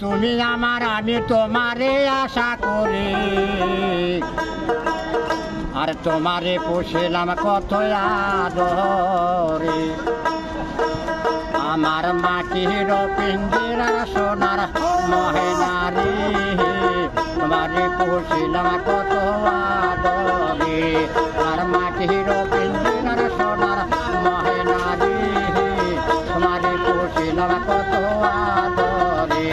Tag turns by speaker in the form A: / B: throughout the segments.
A: তুমি আমার আমি তোমারে আশা করি, আর তোমারে পুষিলাম কত আদরে। আমার মাটির পিঞ্জিরার সোনার মহেনারে, তোমারে পুষিলাম কত আদরে। আর মাটির পিঞ্জিরার সোনার মহেনারে, তোমারে পুষিলাম কত আদরে।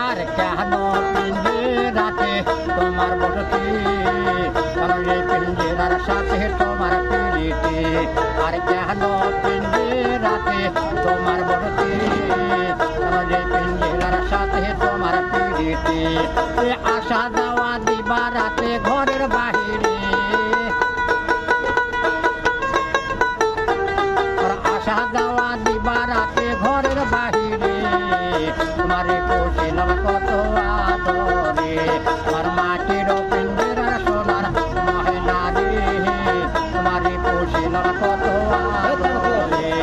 A: আর কেন পিঞ্জিরাতে তোমার বসতি, কারণ এই পিঞ্জিরার সাথে তোমার পিড়িতে। আর কেন পিঞ্জিরাতে তোমার বসতি, কারণ এই পিঞ্জিরার সাথে তোমার পিড়িতে। আশা দেওয়া দিবা রাতে ঘরের বাহিরে, আশা দেওয়া দিবা রাতে ঘরের বাহিরে। তোমারে পুষিলাম কত আদরে। আর মাটির পিঞ্জিরার সোনার মহেনারে, তোমারে পুষিলাম কত আদরে।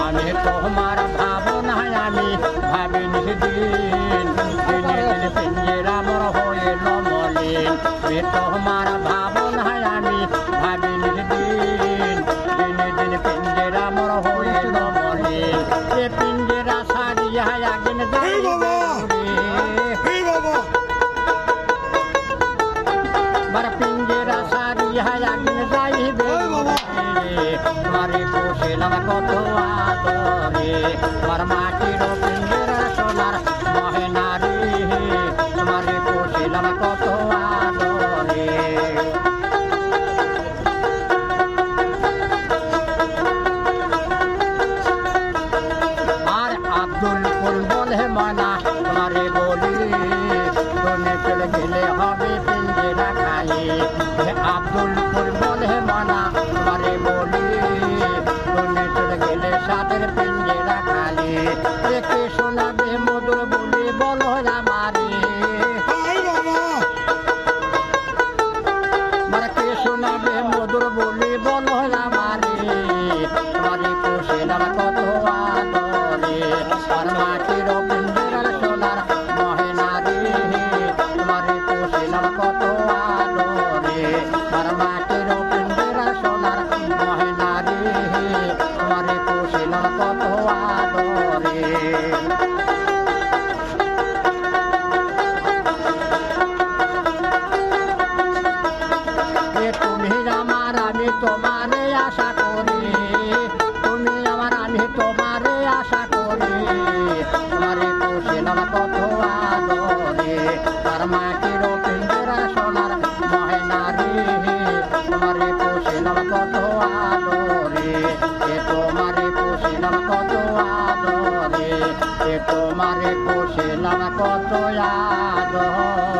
A: আমি তোমার ভাবনায় আমি ভাবি নিদিন, দিনে দিনে পিঞ্জিরা মোর হইল মলিন। তোমার ভাবনায় আমি ভাবি নিদিন, দিনে দিনে পিঞ্জিরা মোর হইল মলিন। এ পিঞ্জিরা সারিয়া একদিন যাইবে, পিঞ্জিরা সারিয়া একদিন যাইবে। তোমারে পুষিলাম কত আদরে। তোমার মাটির পিঞ্জিরা সোনার মহেনারে, তোমারে পুষিলাম কত আদরে। আর আব্দুল কুল বলে মনা তোমারে বলি, তুমি চলে গেলে হবে পিঞ্জিরা খালি। আব্দুল কুল বলে মনা তোমারে বলি, তুমি চলে গেলে সাদের পিঞ্জিরা খালি। কে শোনাবে মধুর বলি বলো আমারে, কে শোনাবে মধুর বলি বলো আমারে। তোমারে পুষিলাম কত আদরে। আর মাটির পিঞ্জিরার সোনার মহেনারে, তোমারে পুষিলাম কত আদরে। আর মাটির পিঞ্জিরার সোনার মহেনারে, তোমারে পুষিলাম কত আদরে। তুমি আমার আমি তোমারে আশা করি, তুমি আমার আমি তোমারে আশা করি। তোমারে পুষিলাম কত আদরে। আর মাটির পিঞ্জিরা সোনার মহেনারে, তোমারে পুষিলাম কত আদরে। তোমারে পুষিলাম কত আদরে। তোমারে পুষিলাম কত আদরে।